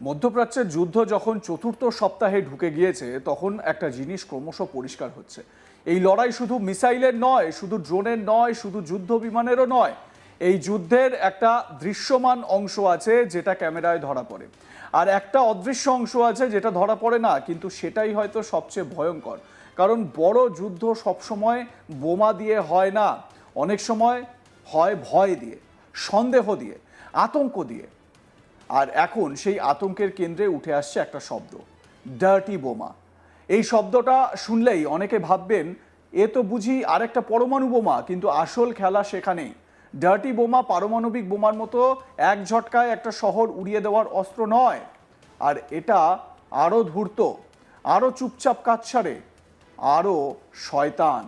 মধ্যপ্রাচ্যের যুদ্ধ যখন চতুর্থ সপ্তাহে ঢুকে গিয়েছে তখন একটা জিনিস ক্রমশ পরিষ্কার হচ্ছে। এই লড়াই শুধু মিসাইলের নয়, শুধু ড্রোনের নয়, শুধু যুদ্ধ বিমানেরও নয়। এই যুদ্ধের একটা দৃশ্যমান অংশ আছে যেটা ক্যামেরায় ধরা পড়ে, আর একটা অদৃশ্য অংশ আছে যেটা ধরা পড়ে না, কিন্তু সেটাই হয়তো সবচেয়ে ভয়ঙ্কর। কারণ বড় যুদ্ধ সবসময় বোমা দিয়ে হয় না, অনেক সময় হয় ভয় দিয়ে, সন্দেহ দিয়ে, আতঙ্ক দিয়ে। আর এখন সেই আতঙ্কের কেন্দ্রে উঠে আসছে একটা শব্দ, ডার্টি বোমা। এই শব্দটা শুনলেই অনেকে ভাববেন এ তো বুঝি আরেকটা পরমাণু বোমা, কিন্তু আসল খেলা সেখানেই। ডার্টি বোমা পারমাণবিক বোমার মতো এক ঝটকায় একটা শহর উড়িয়ে দেওয়ার অস্ত্র নয়, আর এটা আরও ধূর্ত, আরও চুপচাপ কাজ সারে, আরও শয়তান।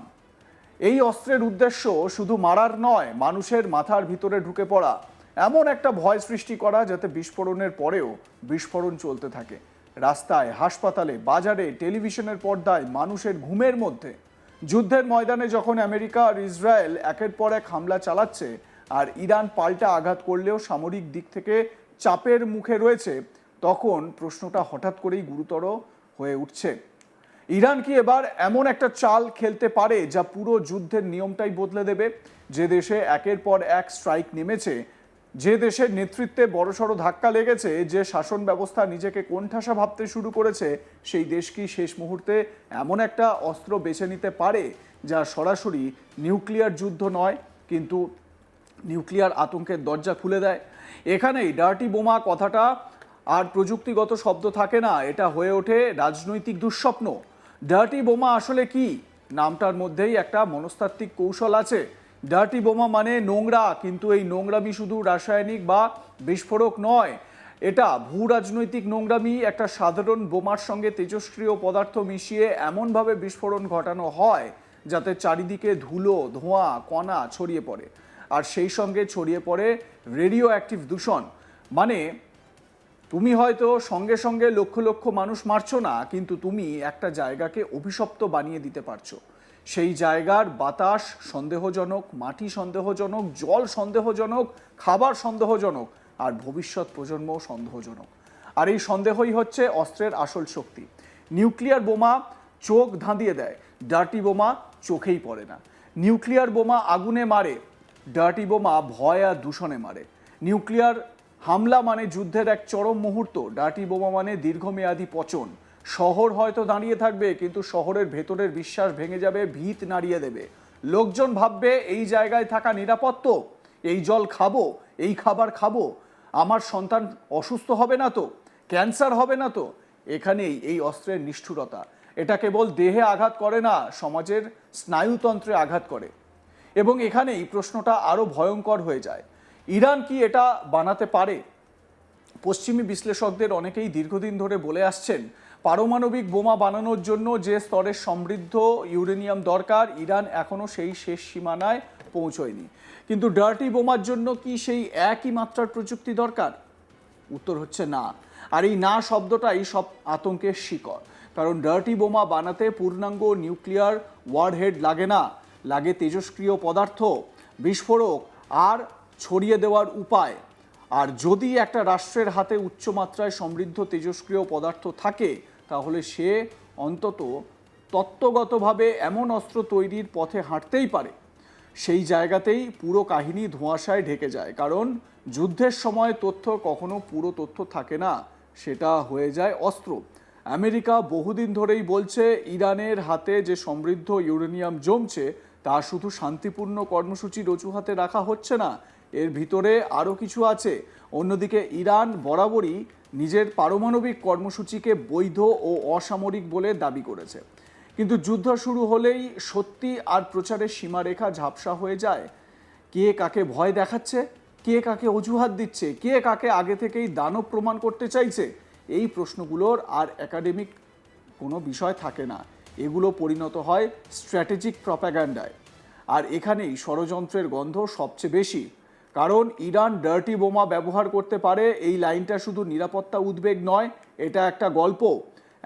এই অস্ত্রের উদ্দেশ্য শুধু মারার নয়, মানুষের মাথার ভিতরে ঢুকে পড়া, এমন একটা ভয় সৃষ্টি করা যাতে বিস্ফোরণের পরেও বিস্ফোরণ চলতে থাকে। রাস্তায়, হাসপাতালে, বাজারে, টেলিভিশনের পর্দায়, মানুষের ঘুমের মধ্যে। যুদ্ধের ময়দানে যখন আমেরিকা আর ইসরায়েল একের পর এক হামলা চালাচ্ছে আর ইরান পাল্টা আঘাত করলেও সামরিক দিক থেকে চাপের মুখে রয়েছে, তখন প্রশ্নটা হঠাৎ করেই গুরুতর হয়ে উঠছে। ইরান কি এবার এমন একটা চাল খেলতে পারে যা পুরো যুদ্ধের নিয়মটাই বদলে দেবে? যে দেশে একের পর এক স্ট্রাইক নেমেছে, যে দেশের নেতৃত্বে বড়সড় ধাক্কা লেগেছে, যে শাসন ব্যবস্থা নিজেকে কোণঠাসা ভাবতে শুরু করেছে, সেই দেশ কি শেষ মুহূর্তে এমন একটা অস্ত্র বেছে নিতে পারে যা সরাসরি নিউক্লিয়ার যুদ্ধ নয়, কিন্তু নিউক্লিয়ার আতঙ্কের দরজা খুলে দেয়? এখানেই ডার্টি বোমা কথাটা আর প্রযুক্তিগত শব্দ থাকে না, এটা হয়ে ওঠে রাজনৈতিক দুঃস্বপ্ন। ডার্টি বোমা আসলে কি? নামটার মধ্যেই একটা মনস্তাত্ত্বিক কৌশল আছে। ডার্টি বোমা মানে নোংরা, কিন্তু এই নোংরামি শুধু রাসায়নিক বা বিস্ফোরক নয়, এটা ভূ রাজনৈতিক নোংরামি। একটা সাধারণ বোমার সঙ্গে তেজস্ক্রিয় পদার্থ মিশিয়ে এমনভাবে বিস্ফোরণ ঘটানো হয় যাতে চারিদিকে ধুলো, ধোঁয়া, কণা ছড়িয়ে পড়ে, আর সেই সঙ্গে ছড়িয়ে পড়ে রেডিও অ্যাক্টিভ দূষণ। মানে তুমি হয়তো সঙ্গে সঙ্গে লক্ষ লক্ষ মানুষ মারছো না, কিন্তু তুমি একটা জায়গাকে অভিশপ্ত বানিয়ে দিতে পারছো। সেই জায়গার বাতাস সন্দেহজনক, মাটি সন্দেহজনক, জল সন্দেহজনক, খাবার সন্দেহজনক, আর ভবিষ্যৎ প্রজন্ম সন্দেহজনক। আর এই সন্দেহই হচ্ছে অস্ত্রের আসল শক্তি। নিউক্লিয়ার বোমা চোখ ধাঁধিয়ে দেয়, ডার্টি বোমা চোখেই পড়ে না। নিউক্লিয়ার বোমা আগুনে মারে, ডার্টি বোমা ভয় আর দূষণে মারে। নিউক্লিয়ার হামলা মানে যুদ্ধের এক চরম মুহূর্ত, ডার্টি বোমা মানে দীর্ঘমেয়াদী পচন। শহর হয়তো দাঁড়িয়ে থাকবে, কিন্তু শহরের ভেতরের বিশ্বাস ভেঙে যাবে, ভিত নাড়িয়ে দেবে। লোকজন ভাববে এই জায়গায় থাকা নিরাপদ তো, এই জল খাবো, এই খাবার খাবো, আমার সন্তান অসুস্থ হবে না তো, ক্যান্সার হবে না তো। এখানেই এই অস্ত্রের নিষ্ঠুরতা। এটা কেবল দেহে আঘাত করে না, সমাজের স্নায়ুতন্ত্রে আঘাত করে। এবং এখানেই প্রশ্নটা আরও ভয়ঙ্কর হয়ে যায়, ইরান কি এটা বানাতে পারে? পশ্চিমী বিশ্লেষকদের অনেকেই দীর্ঘদিন ধরে বলে আসছেন পারমাণবিক বোমা বানানোর জন্য যে স্তরের সমৃদ্ধ ইউরেনিয়াম দরকার, ইরান এখনও সেই শেষ সীমানায় পৌঁছয়নি। কিন্তু ডার্টি বোমার জন্য কি সেই একই মাত্রার প্রযুক্তি দরকার? উত্তর হচ্ছে না। আর এই না শব্দটাই সব আতঙ্কের শিকড়। কারণ ডার্টি বোমা বানাতে পূর্ণাঙ্গ নিউক্লিয়ার ওয়ারহেড লাগে না, লাগে তেজস্ক্রিয় পদার্থ, বিস্ফোরক আর ছড়িয়ে দেওয়ার উপায়। আর যদি একটা রাষ্ট্রের হাতে উচ্চমাত্রায় সমৃদ্ধ তেজস্ক্রিয় পদার্থ থাকে, তাহলে সে অন্তত তত্ত্বগতভাবে এমন অস্ত্র তৈরির পথে হাঁটতেই পারে। সেই জায়গাতেই পুরো কাহিনী ধোঁয়াশায় ঢেকে যায়। কারণ যুদ্ধের সময় তথ্য কখনো পুরো তথ্য থাকে না, সেটা হয়ে যায় অস্ত্র। আমেরিকা বহুদিন ধরেই বলছে ইরানের হাতে যে সমৃদ্ধ ইউরেনিয়াম জমছে তা শুধু শান্তিপূর্ণ কর্মসূচির অজুহাতে রাখা হচ্ছে না, এর ভিতরে আরও কিছু আছে। অন্যদিকে ইরান বরাবরই নিজের পারমাণবিক কর্মসূচিকে বৈধ ও অসামরিক বলে দাবি করেছে। কিন্তু যুদ্ধ শুরু হলেই সত্যি আর প্রচারের সীমারেখা ঝাপসা হয়ে যায়। কে কাকে ভয় দেখাচ্ছে, কে কাকে অজুহাত দিচ্ছে, কে কাকে আগে থেকেই দানব প্রমাণ করতে চাইছে, এই প্রশ্নগুলোর আর একাডেমিক কোনো বিষয় থাকে না। এগুলো পরিণত হয় স্ট্র্যাটেজিক প্রপাগ্যান্ডায়। আর এখানেই ষড়যন্ত্রের গন্ধ সবচেয়ে বেশি। কারণ ইরান ডার্টি বোমা ব্যবহার করতে পারে, এই লাইনটা শুধু নিরাপত্তা উদ্বেগ নয়, এটা একটা গল্প।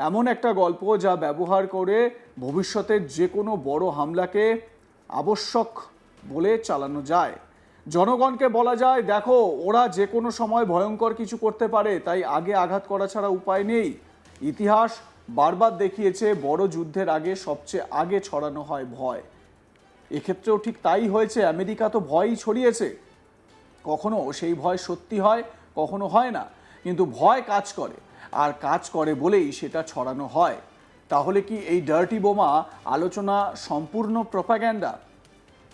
এমন একটা গল্প যা ব্যবহার করে ভবিষ্যতের যে কোনো বড় হামলাকে আবশ্যক বলে চালানো যায়। জনগণকে বলা যায়, দেখো ওরা যে কোনো সময় ভয়ঙ্কর কিছু করতে পারে, তাই আগে আঘাত করা ছাড়া উপায় নেই। ইতিহাস বারবার দেখিয়েছে বড় যুদ্ধের আগে সবচেয়ে আগে ছড়ানো হয় ভয়। এক্ষেত্রেও ঠিক তাই হয়েছে। আমেরিকা তো ভয়ই ছড়িয়েছে। কখনো সেই ভয় সত্যি হয়, কখনো হয় না, কিন্তু ভয় কাজ করে, আর কাজ করে বলেই সেটা ছড়ানো হয়। তাহলে কি এই ডার্টি বোমা আলোচনা সম্পূর্ণ প্রপাগ্যান্ডা?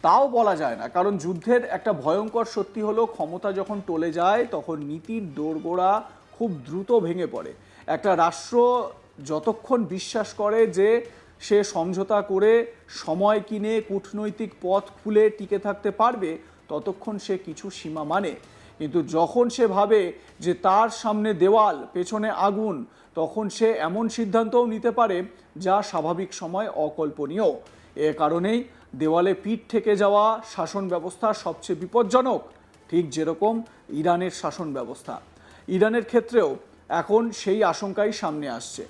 তাও বলা যায় না, কারণ যুদ্ধের একটা ভয়ঙ্কর সত্যি হলো ক্ষমতা যখন টলে যায় তখন নীতির দোরগোড়া খুব দ্রুত ভেঙে পড়ে। একটা রাষ্ট্র যতক্ষণ বিশ্বাস করে যে সে সমঝোতা করে সময় কিনে কূটনৈতিক পথ খুলে টিকে থাকতে পারবে, ততক্ষণ সে কিছু সীমা মানে। কিন্তু যখন সে ভাবে যে তার সামনে দেওয়াল, পেছনে আগুন, তখন সে এমন সিদ্ধান্তও নিতে পারে যা স্বাভাবিক সময় অকল্পনীয়। এ কারণেই দেওয়ালে পিঠ থেকে যাওয়া শাসন ব্যবস্থা সবচেয়ে বিপজ্জনক, ঠিক যেরকম ইরানের শাসন ব্যবস্থা। ইরানের ক্ষেত্রেও এখন সেই আশঙ্কাই সামনে আসছে।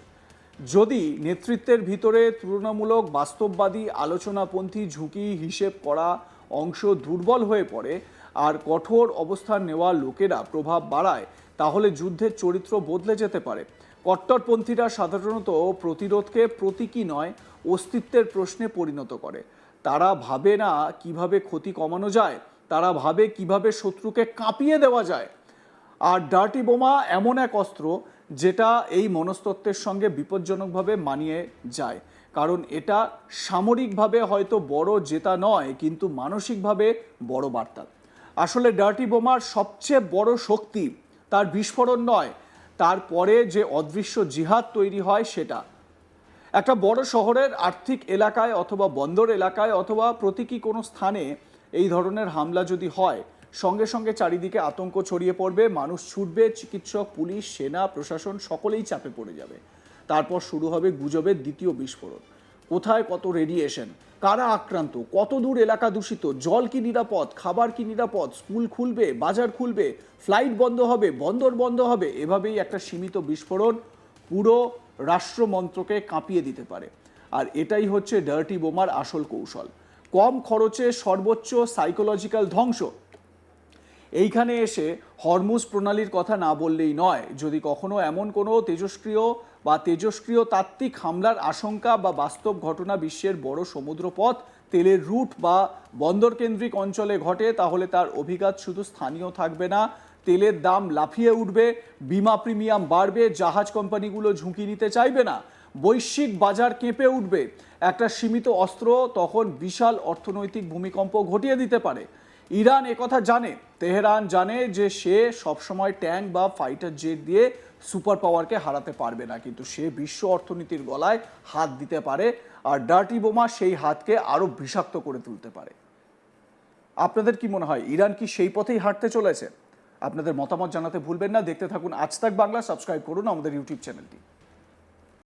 যদি নেতৃত্বের ভিতরে তুলনামূলক বাস্তববাদী আলোচনাপন্থী ঝুঁকি হিসেব করা অংশ দুর্বল হয়ে পড়ে আর কঠোর অবস্থান নেওয়া লোকেরা প্রভাব বাড়ায়, তাহলে যুদ্ধের চরিত্র বদলে যেতে পারে। কট্টরপন্থীরা সাধারণত প্রতিরোধকে প্রতীকী নয়, অস্তিত্বের প্রশ্নে পরিণত করে। তারা ভাবে না কিভাবে ক্ষতি কমানো যায়, তারা ভাবে কিভাবে শত্রুকে কাঁপিয়ে দেওয়া যায়। আর ডার্টি বোমা এমন এক অস্ত্র যেটা এই মনস্তত্ত্বের সঙ্গে বিপজ্জনকভাবে মানিয়ে যায়, কারণ এটা সামরিকভাবে হয়তো বড় জেতা নয়, কিন্তু মানসিকভাবে বড় বার্তা। আসলে ডার্টি বোমার সবচেয়ে বড় শক্তি তার বিস্ফোরণ নয়, তারপরে যে অদৃশ্য জিহাদ তৈরি হয় সেটা। একটা বড় শহরের আর্থিক এলাকায় অথবা বন্দর এলাকায় অথবা প্রতীকী কোনো স্থানে এই ধরনের হামলা যদি হয়, সঙ্গে সঙ্গে চারিদিকে আতঙ্ক ছড়িয়ে পড়বে, মানুষ ছুটবে, চিকিৎসক, পুলিশ, সেনা, প্রশাসন সকলেই চাপে পড়ে যাবে। তারপর শুরু হবে গুজবের দ্বিতীয় বিস্ফোরণ। কোথায় কত রেডিয়েশন, কারা আক্রান্ত, কত দূর এলাকা দূষিত, জল কি নিরাপদ, খাবার কি নিরাপদ, স্কুল খুলবে, বাজার খুলবে, ফ্লাইট বন্ধ হবে, বন্দর বন্ধ হবে। এভাবেই একটা সীমিত বিস্ফোরণ পুরো রাষ্ট্রমন্ত্রকে কাঁপিয়ে দিতে পারে। আর এটাই হচ্ছে ডার্টি বোমার আসল কৌশল। কম খরচে সর্বোচ্চ সাইকোলজিক্যাল ধ্বংস। এইখানে এসে হরমুজ প্রণালীর কথা না বললেই নয়। যদি কখনো এমন কোনো তেজস্ক্রিয় তাত্ত্বিক হামলার আশঙ্কা বা বাস্তব ঘটনা বিশ্বের বড় সমুদ্রপথ, তেলের রুট বা বন্দর কেন্দ্রিক অঞ্চলে ঘটে, তাহলে তার অভিঘাত শুধু স্থানীয় থাকবে না, তেলের দাম লাফিয়ে উঠবে, বিমা প্রিমিয়াম বাড়বে, জাহাজ কোম্পানিগুলো ঝুঁকি নিতে চাইবে না, বৈশ্বিক বাজার কেঁপে উঠবে। একটা সীমিত অস্ত্র তখন বিশাল অর্থনৈতিক ভূমিকম্প ঘটিয়ে দিতে পারে। ইরান একথা জানে, তেহরান জানে যে সে সবসময় ট্যাঙ্ক বা ফাইটার জেট দিয়ে সুপার পাওয়ারকে হারাতে পারবে না, কিন্তু সে বিশ্ব অর্থনীতির গলায় হাত দিতে পারে, আর ডার্টি বোমা সেই হাতকে আরো বিষাক্ত করে তুলতে পারে। আপনাদের কি মনে হয়, ইরান কি সেই পথেই হাঁটতে চলেছে? আপনাদের মতামত জানাতে ভুলবেন না। দেখতে থাকুন আজ তাক বাংলা, সাবস্ক্রাইব করুন আমাদের ইউটিউব চ্যানেলটি।